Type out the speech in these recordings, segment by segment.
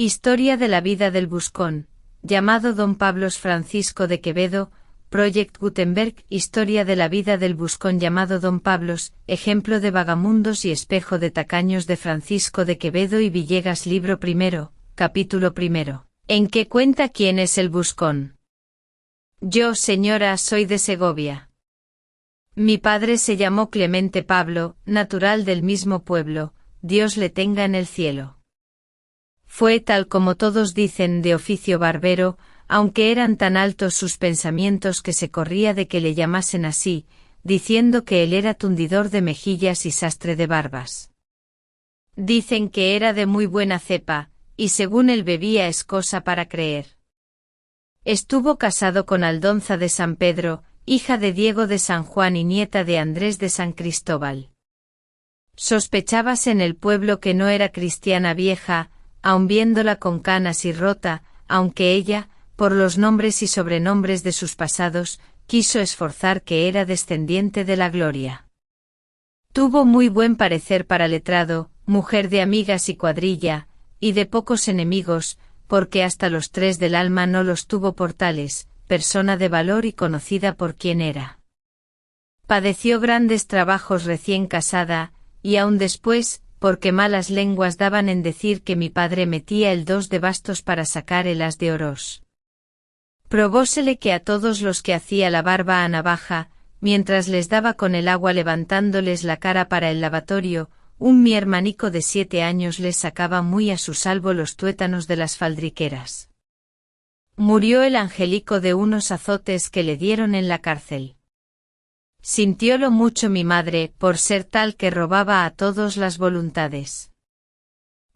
Historia de la vida del buscón, llamado Don Pablos Francisco de Quevedo, Project Gutenberg. Historia de la vida del buscón llamado Don Pablos, ejemplo de vagamundos y espejo de tacaños de Francisco de Quevedo y Villegas. Libro primero, capítulo primero, en que cuenta quién es el buscón. Yo, señora, soy de Segovia. Mi padre se llamó Clemente Pablo, natural del mismo pueblo, Dios le tenga en el cielo. Fue, tal como todos dicen, de oficio barbero, aunque eran tan altos sus pensamientos que se corría de que le llamasen así, diciendo que él era tundidor de mejillas y sastre de barbas. Dicen que era de muy buena cepa, y según él bebía es cosa para creer. Estuvo casado con Aldonza de San Pedro, hija de Diego de San Juan y nieta de Andrés de San Cristóbal. Sospechábase en el pueblo que no era cristiana vieja, aun viéndola con canas y rota, aunque ella, por los nombres y sobrenombres de sus pasados, quiso esforzar que era descendiente de la gloria. Tuvo muy buen parecer para letrado, mujer de amigas y cuadrilla, y de pocos enemigos, porque hasta los tres del alma no los tuvo por tales, persona de valor y conocida por quien era. Padeció grandes trabajos recién casada, y aun después, porque malas lenguas daban en decir que mi padre metía el dos de bastos para sacar el as de oros. Probósele que a todos los que hacía la barba a navaja, mientras les daba con el agua levantándoles la cara para el lavatorio, mi hermanico de 7 años les sacaba muy a su salvo los tuétanos de las faldriqueras. Murió el angelico de unos azotes que le dieron en la cárcel. Sintiólo mucho mi madre, por ser tal que robaba a todos las voluntades.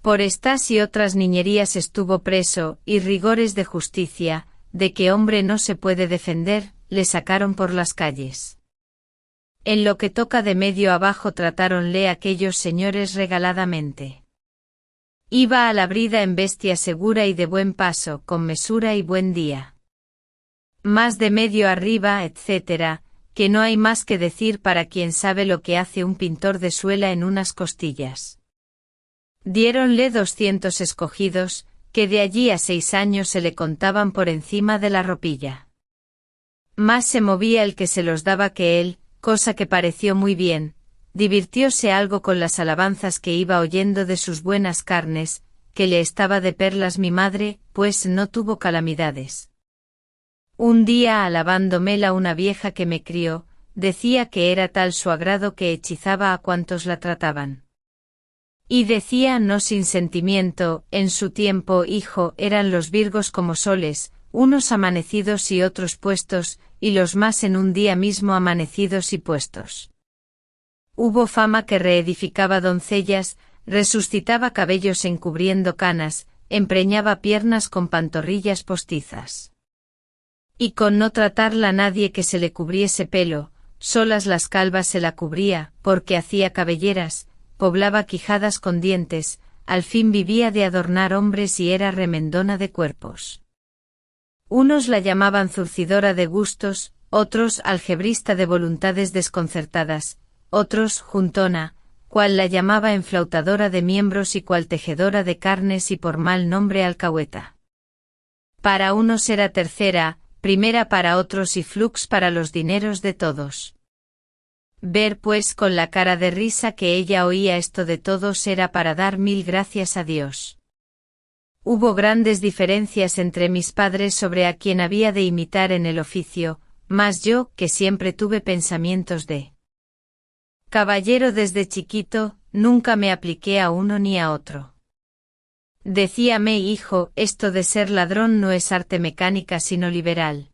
Por estas y otras niñerías estuvo preso, y rigores de justicia, de que hombre no se puede defender, le sacaron por las calles. En lo que toca de medio abajo tratáronle aquellos señores regaladamente. Iba a la brida en bestia segura y de buen paso, con mesura y buen día. Más de medio arriba, etc., que no hay más que decir para quien sabe lo que hace un pintor de suela en unas costillas. Diéronle 200 escogidos, que de allí a 6 años se le contaban por encima de la ropilla. Más se movía el que se los daba que él, cosa que pareció muy bien, divirtióse algo con las alabanzas que iba oyendo de sus buenas carnes, que le estaba de perlas mi madre, pues no tuvo calamidades. Un día alabándomela una vieja que me crió, decía que era tal su agrado que hechizaba a cuantos la trataban. Y decía no sin sentimiento, en su tiempo, hijo, eran los virgos como soles, unos amanecidos y otros puestos, y los más en un día mismo amanecidos y puestos. Hubo fama que reedificaba doncellas, resucitaba cabellos encubriendo canas, empreñaba piernas con pantorrillas postizas. Y con no tratarla nadie que se le cubriese pelo, solas las calvas se la cubría, porque hacía cabelleras, poblaba quijadas con dientes, al fin vivía de adornar hombres y era remendona de cuerpos. Unos la llamaban zurcidora de gustos, otros algebrista de voluntades desconcertadas, otros juntona, cual la llamaba enflautadora de miembros y cual tejedora de carnes y por mal nombre alcahueta. Para unos era tercera, primera para otros y flux para los dineros de todos. Ver pues con la cara de risa que ella oía esto de todos era para dar 1000 gracias a Dios. Hubo grandes diferencias entre mis padres sobre a quien había de imitar en el oficio, mas yo, que siempre tuve pensamientos de caballero desde chiquito, nunca me apliqué a uno ni a otro. Decíame, hijo, esto de ser ladrón no es arte mecánica sino liberal.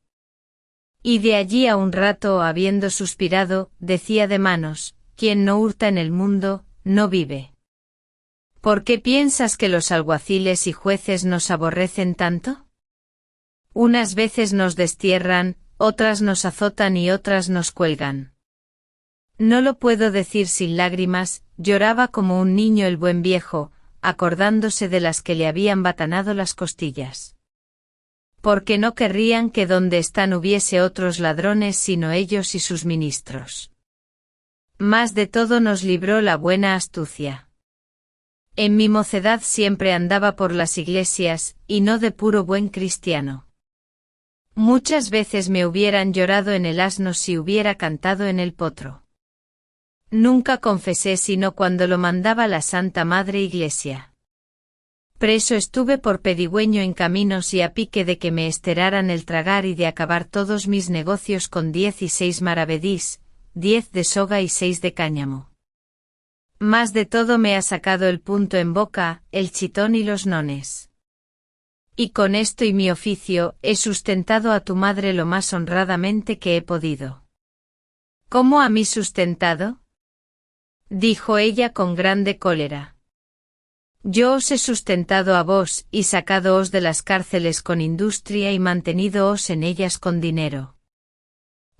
Y de allí a un rato, habiendo suspirado, decía de manos, quien no hurta en el mundo, no vive. ¿Por qué piensas que los alguaciles y jueces nos aborrecen tanto? Unas veces nos destierran, otras nos azotan y otras nos cuelgan. No lo puedo decir sin lágrimas, lloraba como un niño el buen viejo, acordándose de las que le habían batanado las costillas. Porque no querrían que donde están hubiese otros ladrones sino ellos y sus ministros. Más de todo nos libró la buena astucia. En mi mocedad siempre andaba por las iglesias, y no de puro buen cristiano. Muchas veces me hubieran llorado en el asno si hubiera cantado en el potro. Nunca confesé sino cuando lo mandaba la Santa Madre Iglesia. Preso estuve por pedigüeño en caminos y a pique de que me esteraran el tragar y de acabar todos mis negocios con 16 maravedís, 10 de soga y 6 de cáñamo. Más de todo me ha sacado el punto en boca, el chitón y los nones. Y con esto y mi oficio, he sustentado a tu madre lo más honradamente que he podido. ¿Cómo a mí sustentado? Dijo ella con grande cólera. Yo os he sustentado a vos, y sacádoos de las cárceles con industria y mantenídoos en ellas con dinero.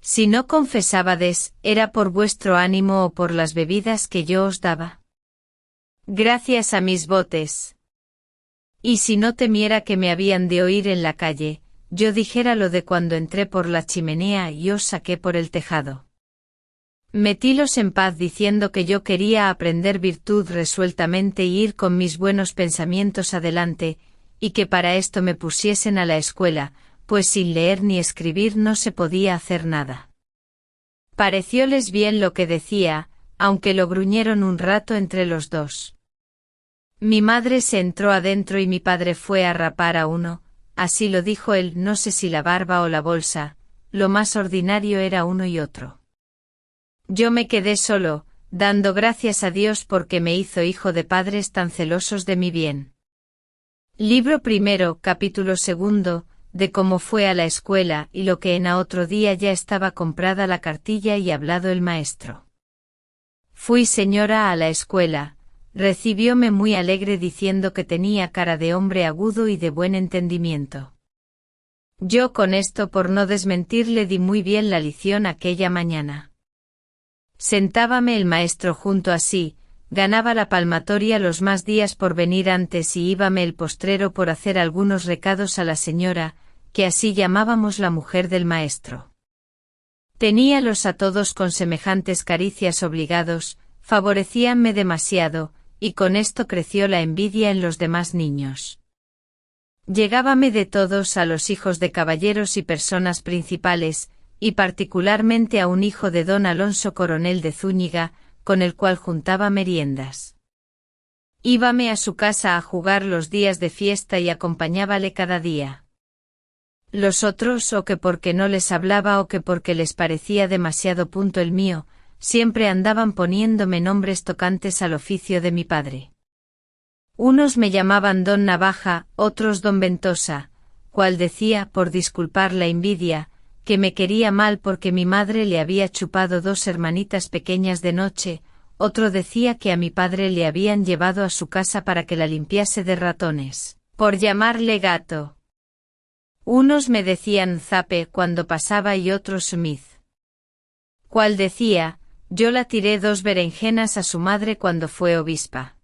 Si no confesábades, ¿era por vuestro ánimo o por las bebidas que yo os daba? Gracias a mis botes. Y si no temiera que me habían de oír en la calle, yo dijera lo de cuando entré por la chimenea y os saqué por el tejado. Metílos en paz diciendo que yo quería aprender virtud resueltamente y ir con mis buenos pensamientos adelante, y que para esto me pusiesen a la escuela, pues sin leer ni escribir no se podía hacer nada. Parecióles bien lo que decía, aunque lo gruñeron un rato entre los dos. Mi madre se entró adentro y mi padre fue a rapar a uno, así lo dijo él, no sé si la barba o la bolsa, lo más ordinario era uno y otro. Yo me quedé solo, dando gracias a Dios porque me hizo hijo de padres tan celosos de mi bien. Libro primero, capítulo segundo, de cómo fue a la escuela y lo que en a otro día ya estaba comprada la cartilla y hablado el maestro. Fui señora a la escuela, recibióme muy alegre diciendo que tenía cara de hombre agudo y de buen entendimiento. Yo con esto por no desmentirle di muy bien la lición aquella mañana. Sentábame el maestro junto a sí, ganaba la palmatoria los más días por venir antes y íbame el postrero por hacer algunos recados a la señora, que así llamábamos la mujer del maestro. Teníalos a todos con semejantes caricias obligados, favorecíanme demasiado, y con esto creció la envidia en los demás niños. Llegábame de todos a los hijos de caballeros y personas principales, y particularmente a un hijo de don Alonso Coronel de Zúñiga, con el cual juntaba meriendas. Íbame a su casa a jugar los días de fiesta y acompañábale cada día. Los otros, o que porque no les hablaba o que porque les parecía demasiado punto el mío, siempre andaban poniéndome nombres tocantes al oficio de mi padre. Unos me llamaban don Navaja, otros don Ventosa, cual decía, por disculpar la envidia, que me quería mal porque mi madre le había chupado 2 hermanitas pequeñas de noche, otro decía que a mi padre le habían llevado a su casa para que la limpiase de ratones, por llamarle gato. Unos me decían Zape cuando pasaba y otros Smith. Cual decía, yo la tiré 2 berenjenas a su madre cuando fue obispa.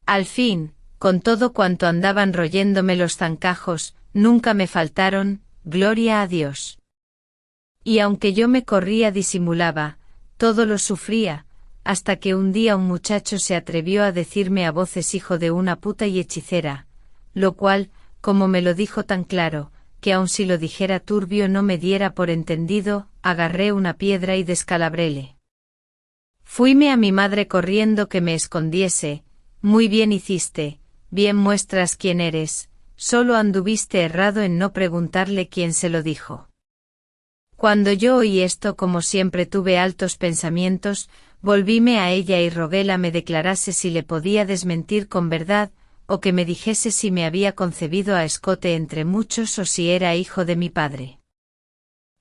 Al fin, con todo cuanto andaban royéndome los zancajos, nunca me faltaron, gloria a Dios. Y aunque yo me corría disimulaba, todo lo sufría, hasta que un día un muchacho se atrevió a decirme a voces hijo de una puta y hechicera, lo cual, como me lo dijo tan claro, que aun si lo dijera turbio no me diera por entendido, agarré una piedra y descalabréle. Fuime a mi madre corriendo que me escondiese, muy bien hiciste, bien muestras quién eres, solo anduviste errado en no preguntarle quién se lo dijo. Cuando yo oí esto, como siempre tuve altos pensamientos, volvíme a ella y roguéla me declarase si le podía desmentir con verdad, o que me dijese si me había concebido a escote entre muchos o si era hijo de mi padre.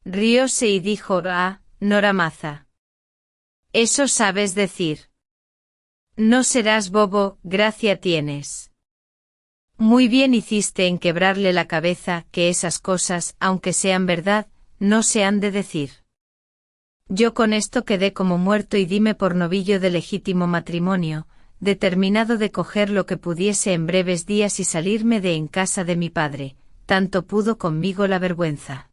Rióse y dijo, Noramaza. Eso sabes decir. No serás bobo, gracia tienes. Muy bien hiciste en quebrarle la cabeza, que esas cosas, aunque sean verdad, no se han de decir. Yo con esto quedé como muerto y dime por novillo de legítimo matrimonio, determinado de coger lo que pudiese en breves días y salirme de en casa de mi padre, tanto pudo conmigo la vergüenza.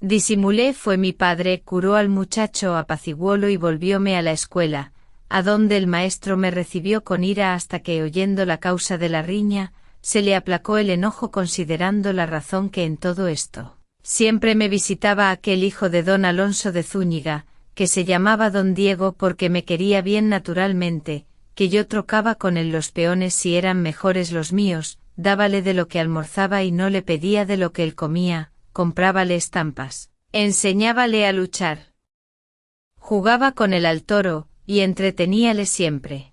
Disimulé, fue mi padre, curó al muchacho, apaciguólo y volvióme a la escuela, a donde el maestro me recibió con ira hasta que, oyendo la causa de la riña, se le aplacó el enojo considerando la razón que en todo esto siempre me visitaba aquel hijo de don Alonso de Zúñiga, que se llamaba don Diego porque me quería bien naturalmente, que yo trocaba con él los peones si eran mejores los míos, dábale de lo que almorzaba y no le pedía de lo que él comía, comprábale estampas, enseñábale a luchar. Jugaba con él al toro, y entreteníale siempre.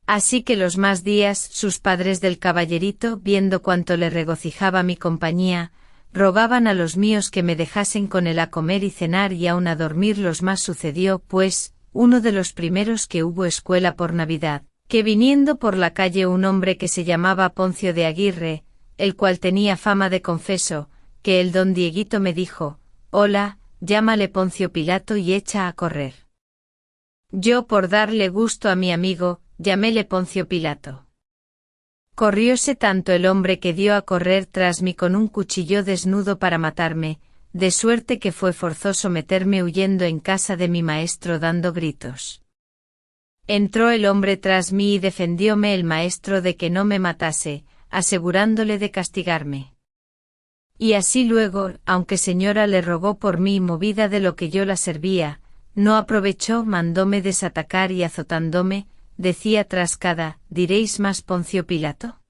Así que los más días sus padres del caballerito, viendo cuánto le regocijaba mi compañía, rogaban a los míos que me dejasen con él a comer y cenar y aun a dormir. Los más sucedió, pues, uno de los primeros que hubo escuela por Navidad, que viniendo por la calle un hombre que se llamaba Poncio de Aguirre, el cual tenía fama de confeso, que el don Dieguito me dijo: «Hola, llámale Poncio Pilato y echa a correr». Yo, por darle gusto a mi amigo, llaméle Poncio Pilato. Corrióse tanto el hombre que dio a correr tras mí con un cuchillo desnudo para matarme, de suerte que fue forzoso meterme huyendo en casa de mi maestro dando gritos. Entró el hombre tras mí y defendióme el maestro de que no me matase, asegurándole de castigarme. Y así luego, aunque señora le rogó por mí movida de lo que yo la servía, no aprovechó, mandóme desatacar y azotándome, decía tras cada: «¿Diréis más Poncio Pilato?».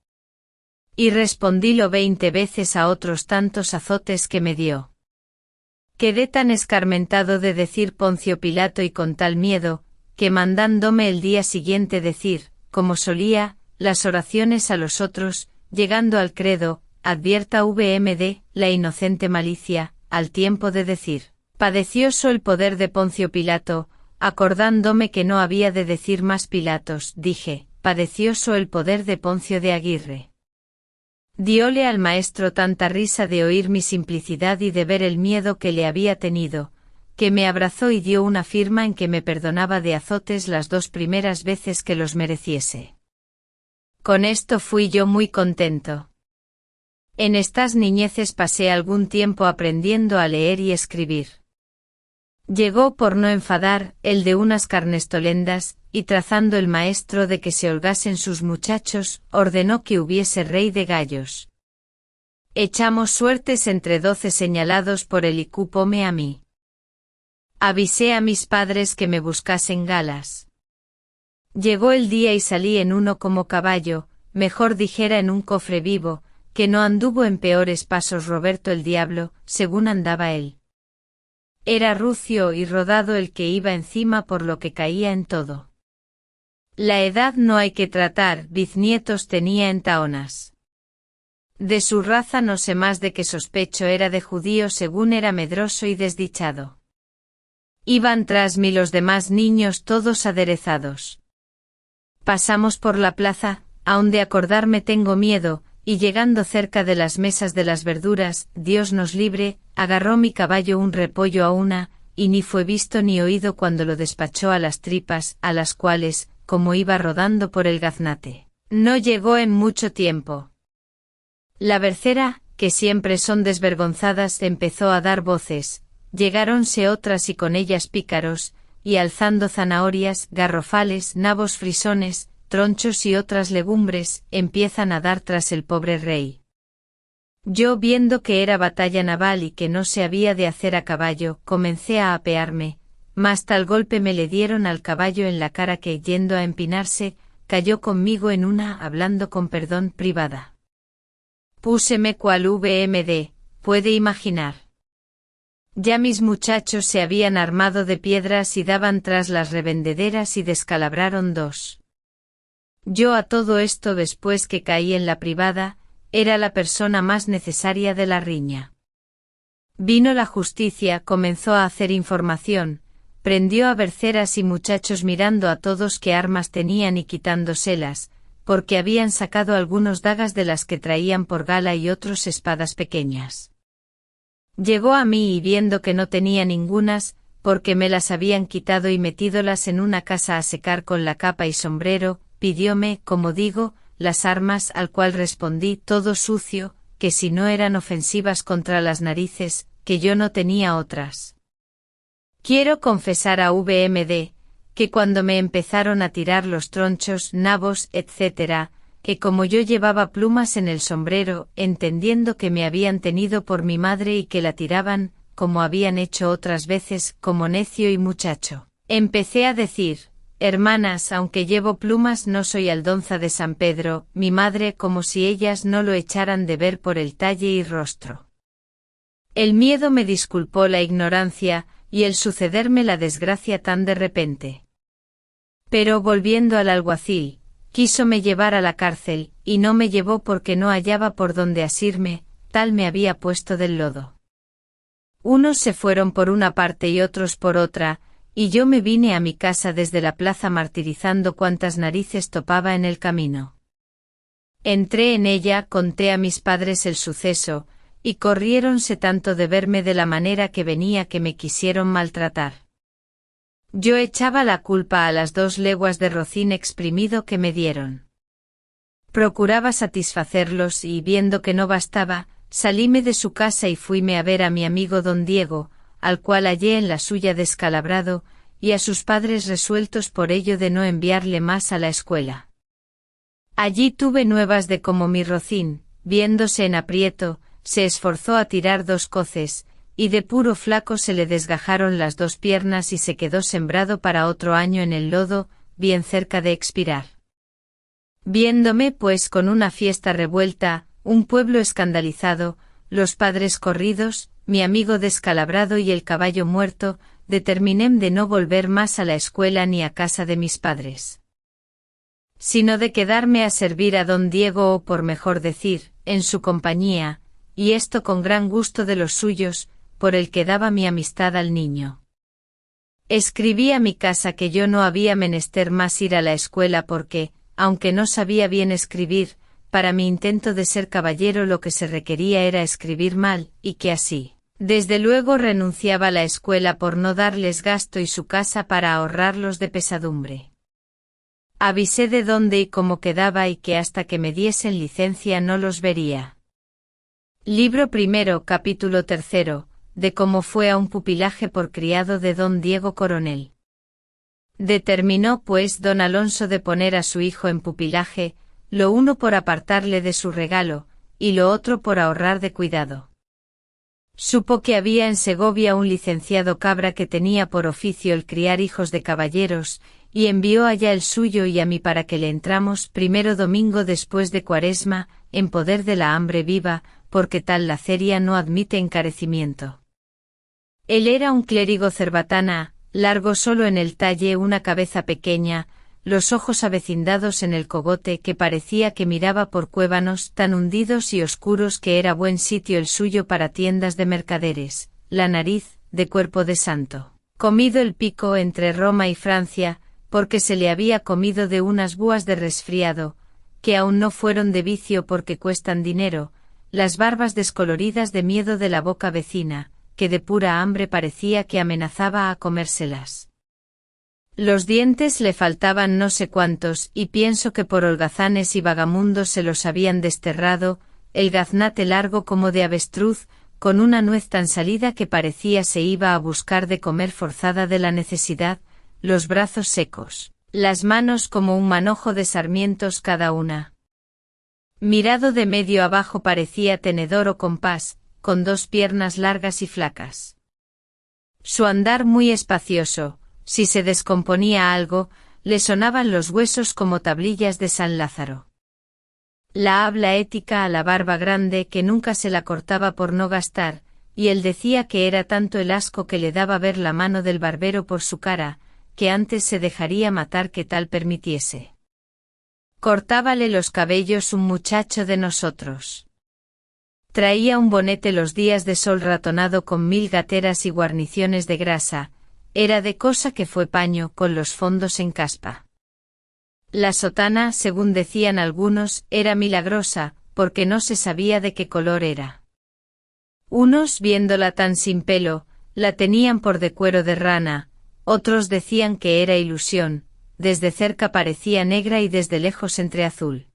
Y respondílo 20 veces a otros tantos azotes que me dio. Quedé tan escarmentado de decir Poncio Pilato y con tal miedo, que mandándome el día siguiente decir, como solía, las oraciones a los otros, llegando al credo, advierta VMD, la inocente malicia, al tiempo de decir, padecióso el poder de Poncio Pilato, acordándome que no había de decir más Pilatos, dije, padecióso el poder de Poncio de Aguirre. Diole al maestro tanta risa de oír mi simplicidad y de ver el miedo que le había tenido, que me abrazó y dio una firma en que me perdonaba de azotes las 2 primeras veces que los mereciese. Con esto fui yo muy contento. En estas niñeces pasé algún tiempo aprendiendo a leer y escribir. Llegó, por no enfadar, el de unas carnestolendas, y trazando el maestro de que se holgasen sus muchachos, ordenó que hubiese rey de gallos. Echamos suertes entre 12 señalados por él y cupóme a mí. Avisé a mis padres que me buscasen galas. Llegó el día y salí en uno como caballo, mejor dijera en un cofre vivo, que no anduvo en peores pasos Roberto el diablo, según andaba él. Era rucio y rodado el que iba encima por lo que caía en todo. La edad no hay que tratar, biznietos tenía en Taonas. De su raza no sé más de que sospecho era de judío según era medroso y desdichado. Iban tras mí los demás niños todos aderezados. Pasamos por la plaza, aun de acordarme tengo miedo, y llegando cerca de las mesas de las verduras, Dios nos libre, agarró mi caballo un repollo a una, y ni fue visto ni oído cuando lo despachó a las tripas, a las cuales, como iba rodando por el gaznate, no llegó en mucho tiempo. La bercera, que siempre son desvergonzadas, empezó a dar voces, llegáronse otras y con ellas pícaros, y alzando zanahorias, garrofales, nabos frisones, tronchos y otras legumbres, empiezan a dar tras el pobre rey. Yo, viendo que era batalla naval y que no se había de hacer a caballo, comencé a apearme, mas tal golpe me le dieron al caballo en la cara que, yendo a empinarse, cayó conmigo en una, hablando con perdón, privada. Púseme cual VMD, puede imaginar. Ya mis muchachos se habían armado de piedras y daban tras las revendederas y descalabraron 2. Yo a todo esto, después que caí en la privada, era la persona más necesaria de la riña. Vino la justicia, comenzó a hacer información, prendió a berceras y muchachos mirando a todos qué armas tenían y quitándoselas, porque habían sacado algunos dagas de las que traían por gala y otros espadas pequeñas. Llegó a mí y viendo que no tenía ningunas, porque me las habían quitado y metídolas en una casa a secar con la capa y sombrero, pidióme, como digo, las armas, al cual respondí todo sucio, que si no eran ofensivas contra las narices, que yo no tenía otras. Quiero confesar a VMD, que cuando me empezaron a tirar los tronchos, nabos, etc., que como yo llevaba plumas en el sombrero, entendiendo que me habían tenido por mi madre y que la tiraban, como habían hecho otras veces, como necio y muchacho, empecé a decir: hermanas, aunque llevo plumas no soy Aldonza de San Pedro, mi madre, como si ellas no lo echaran de ver por el talle y rostro. El miedo me disculpó la ignorancia, y el sucederme la desgracia tan de repente. Pero volviendo al alguacil, quísome llevar a la cárcel, y no me llevó porque no hallaba por donde asirme, tal me había puesto del lodo. Unos se fueron por una parte y otros por otra, y yo me vine a mi casa desde la plaza martirizando cuantas narices topaba en el camino. Entré en ella, conté a mis padres el suceso, y corriéronse tanto de verme de la manera que venía que me quisieron maltratar. Yo echaba la culpa a las 2 leguas de rocín exprimido que me dieron. Procuraba satisfacerlos y, viendo que no bastaba, salíme de su casa y fuime a ver a mi amigo don Diego, al cual hallé en la suya descalabrado, y a sus padres resueltos por ello de no enviarle más a la escuela. Allí tuve nuevas de cómo mi Rocín, viéndose en aprieto, se esforzó a tirar 2 coces, y de puro flaco se le desgajaron las 2 piernas y se quedó sembrado para otro año en el lodo, bien cerca de expirar. Viéndome pues con una fiesta revuelta, un pueblo escandalizado, los padres corridos, mi amigo descalabrado y el caballo muerto, determiné de no volver más a la escuela ni a casa de mis padres, sino de quedarme a servir a don Diego o, por mejor decir, en su compañía, y esto con gran gusto de los suyos, por el que daba mi amistad al niño. Escribí a mi casa que yo no había menester más ir a la escuela porque, aunque no sabía bien escribir, para mi intento de ser caballero lo que se requería era escribir mal, y que así, desde luego renunciaba a la escuela por no darles gasto y su casa para ahorrarlos de pesadumbre. Avisé de dónde y cómo quedaba y que hasta que me diesen licencia no los vería. Libro primero, capítulo 3, de cómo fue a un pupilaje por criado de don Diego Coronel. Determinó pues don Alonso de poner a su hijo en pupilaje, lo uno por apartarle de su regalo, y lo otro por ahorrar de cuidado. Supo que había en Segovia un licenciado cabra que tenía por oficio el criar hijos de caballeros, y envió allá el suyo y a mí para que le entramos primero domingo después de Cuaresma, en poder de la hambre viva, porque tal laceria no admite encarecimiento. Él era un clérigo cerbatana, largo solo en el talle, una cabeza pequeña, los ojos avecindados en el cogote que parecía que miraba por cuévanos tan hundidos y oscuros que era buen sitio el suyo para tiendas de mercaderes, la nariz, de cuerpo de santo, comido el pico entre Roma y Francia, porque se le había comido de unas búas de resfriado, que aún no fueron de vicio porque cuestan dinero, las barbas descoloridas de miedo de la boca vecina, que de pura hambre parecía que amenazaba a comérselas. Los dientes le faltaban no sé cuántos, y pienso que por holgazanes y vagamundos se los habían desterrado, el gaznate largo como de avestruz, con una nuez tan salida que parecía se iba a buscar de comer forzada de la necesidad, los brazos secos, las manos como un manojo de sarmientos cada una. Mirado de medio abajo parecía tenedor o compás, con 2 piernas largas y flacas. Su andar muy espacioso, si se descomponía algo, le sonaban los huesos como tablillas de San Lázaro. La habla ética a la barba grande que nunca se la cortaba por no gastar, y él decía que era tanto el asco que le daba ver la mano del barbero por su cara, que antes se dejaría matar que tal permitiese. Cortábale los cabellos un muchacho de nosotros. Traía un bonete los días de sol ratonado con 1000 gateras y guarniciones de grasa, era de cosa que fue paño con los fondos en caspa. La sotana, según decían algunos, era milagrosa, porque no se sabía de qué color era. Unos, viéndola tan sin pelo, la tenían por de cuero de rana, otros decían que era ilusión, desde cerca parecía negra y desde lejos entre azul.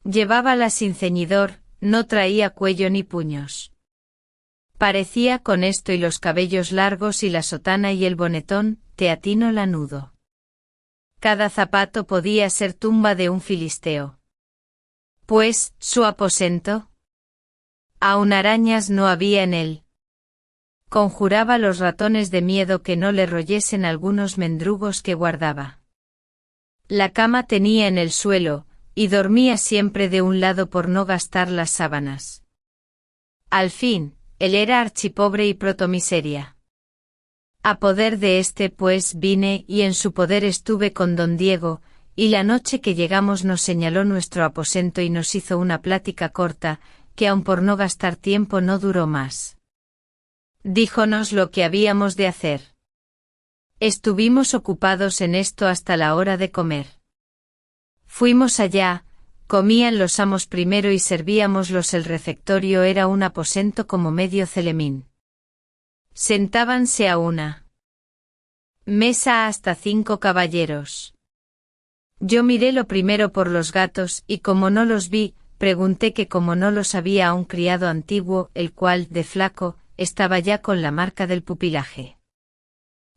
Llevábala sin ceñidor, no traía cuello ni puños. Parecía con esto y los cabellos largos y la sotana y el bonetón, teatino lanudo. Cada zapato podía ser tumba de un filisteo. Pues, su aposento. Aun arañas no había en él. Conjuraba los ratones de miedo que no le royesen algunos mendrugos que guardaba. La cama tenía en el suelo, y dormía siempre de un lado por no gastar las sábanas. Al fin, él era archipobre y protomiseria. A poder de este pues vine y en su poder estuve con don Diego, y la noche que llegamos nos señaló nuestro aposento y nos hizo una plática corta, que aun por no gastar tiempo no duró más. Díjonos lo que habíamos de hacer. Estuvimos ocupados en esto hasta la hora de comer. Fuimos allá, comían los amos primero y servíamoslos. El refectorio era un aposento como medio celemín. Sentábanse a una mesa hasta 5 caballeros. Yo miré lo primero por los gatos y como no los vi, pregunté que como no los había a un criado antiguo, el cual, de flaco, estaba ya con la marca del pupilaje.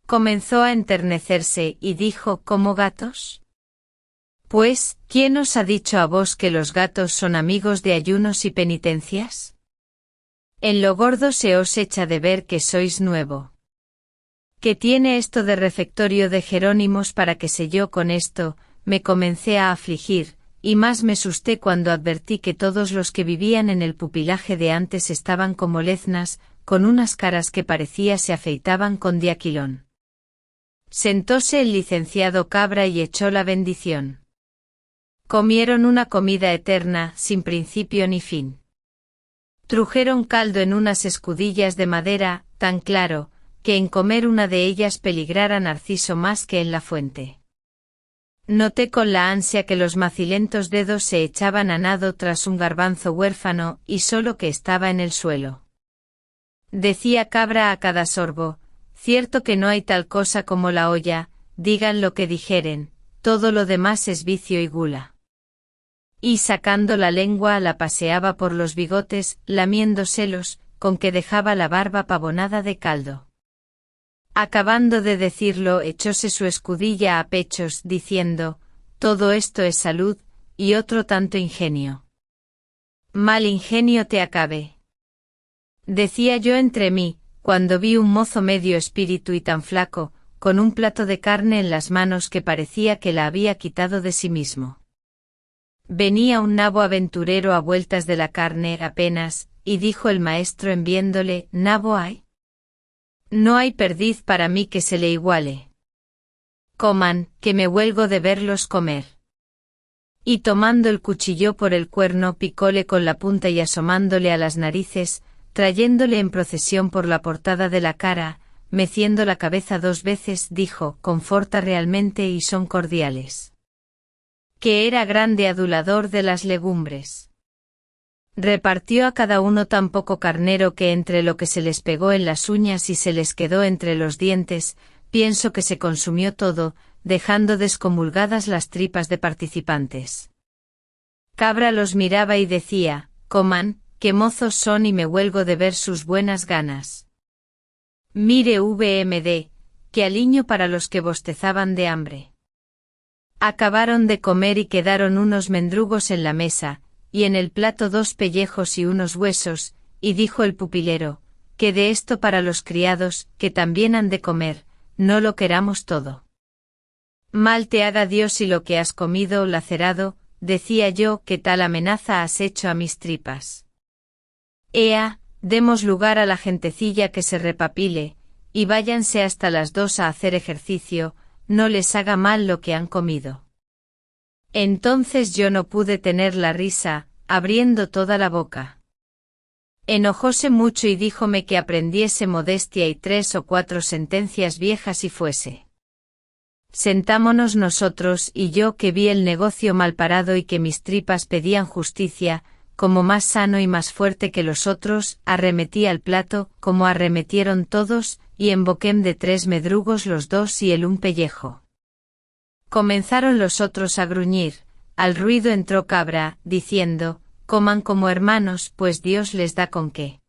Comenzó a enternecerse y dijo: ¿Cómo gatos? Pues, ¿quién os ha dicho a vos que los gatos son amigos de ayunos y penitencias? En lo gordo se os echa de ver que sois nuevo. ¿Qué tiene esto de refectorio de Jerónimos para que sé yo con esto? Me comencé a afligir, y más me susté cuando advertí que todos los que vivían en el pupilaje de antes estaban como leznas, con unas caras que parecía se afeitaban con diaquilón. Sentóse el licenciado Cabra y echó la bendición. Comieron una comida eterna, sin principio ni fin. Trujeron caldo en unas escudillas de madera, tan claro, que en comer una de ellas peligrara Narciso más que en la fuente. Noté con la ansia que los macilentos dedos se echaban a nado tras un garbanzo huérfano y solo que estaba en el suelo. Decía Cabra a cada sorbo: cierto que no hay tal cosa como la olla, digan lo que dijeren, todo lo demás es vicio y gula. Y sacando la lengua la paseaba por los bigotes, lamiéndoselos, con que dejaba la barba pavonada de caldo. Acabando de decirlo, echóse su escudilla a pechos, diciendo: todo esto es salud, y otro tanto ingenio. Mal ingenio te acabe. Decía yo entre mí, cuando vi un mozo medio espíritu y tan flaco, con un plato de carne en las manos que parecía que la había quitado de sí mismo. Venía un nabo aventurero a vueltas de la carne apenas, y dijo el maestro en viéndole: ¿Nabo hay? No hay perdiz para mí que se le iguale. Coman, que me huelgo de verlos comer. Y tomando el cuchillo por el cuerno picóle con la punta y asomándole a las narices, trayéndole en procesión por la portada de la cara, meciendo la cabeza 2 veces, dijo: conforta realmente y son cordiales. Que era grande adulador de las legumbres. Repartió a cada uno tan poco carnero que entre lo que se les pegó en las uñas y se les quedó entre los dientes, pienso que se consumió todo, dejando descomulgadas las tripas de participantes. Cabra los miraba y decía: coman, que mozos son y me huelgo de ver sus buenas ganas. Mire VMD, que aliño para los que bostezaban de hambre. Acabaron de comer y quedaron unos mendrugos en la mesa, y en el plato 2 pellejos y unos huesos, y dijo el pupilero: que de esto para los criados, que también han de comer, no lo queramos todo. Mal te haga Dios si lo que has comido lacerado, decía yo, que tal amenaza has hecho a mis tripas. Ea, demos lugar a la gentecilla que se repapile, y váyanse hasta las 2 a hacer ejercicio, no les haga mal lo que han comido. Entonces yo no pude tener la risa, abriendo toda la boca. Enojóse mucho y díjome que aprendiese modestia y 3 o 4 sentencias viejas y fuese. Sentámonos nosotros y yo, que vi el negocio mal parado y que mis tripas pedían justicia, como más sano y más fuerte que los otros, arremetí al plato, como arremetieron todos, y emboquém de 3 medrugos los 2 y el un pellejo. Comenzaron los otros a gruñir, al ruido entró Cabra, diciendo: coman como hermanos, pues Dios les da con qué.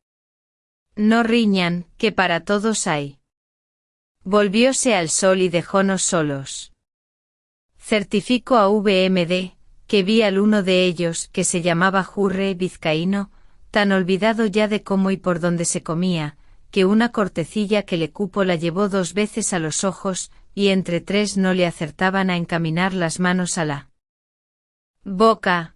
No riñan, que para todos hay. Volvióse al sol y dejónos solos. Certifico a VMD, que vi al uno de ellos, que se llamaba Jurre vizcaíno, tan olvidado ya de cómo y por dónde se comía, que una cortecilla que le cupo la llevó 2 veces a los ojos, y entre 3 no le acertaban a encaminar las manos a la boca.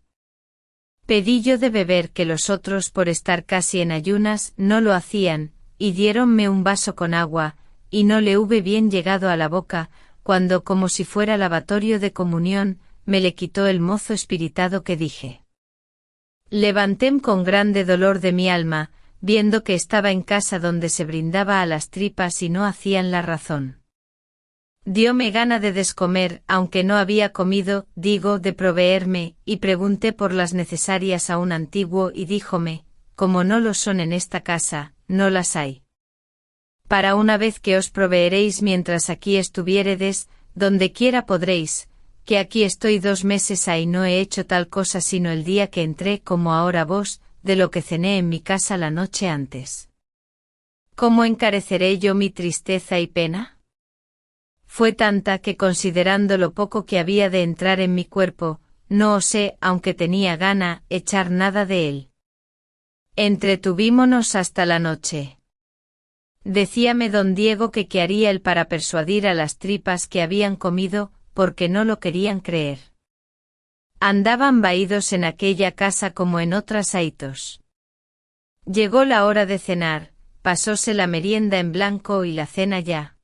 Pedí yo de beber que los otros por estar casi en ayunas no lo hacían, y diéronme un vaso con agua, y no le hube bien llegado a la boca, cuando como si fuera lavatorio de comunión, me le quitó el mozo espiritado que dije. Levantéme con grande dolor de mi alma, viendo que estaba en casa donde se brindaba a las tripas y no hacían la razón. Dióme gana de descomer, aunque no había comido, digo, de proveerme, y pregunté por las necesarias a un antiguo y díjome, como no lo son en esta casa, no las hay. Para una vez que os proveeréis mientras aquí estuviéredes, donde quiera podréis, que aquí estoy 2 meses ha y no he hecho tal cosa sino el día que entré como ahora vos, de lo que cené en mi casa la noche antes. ¿Cómo encareceré yo mi tristeza y pena? Fue tanta que considerando lo poco que había de entrar en mi cuerpo, no osé, aunque tenía gana, echar nada de él. Entretuvímonos hasta la noche. Decíame don Diego que qué haría él para persuadir a las tripas que habían comido, porque no lo querían creer. Andaban vaídos en aquella casa como en otras aitos. Llegó la hora de cenar, pasóse la merienda en blanco y la cena ya.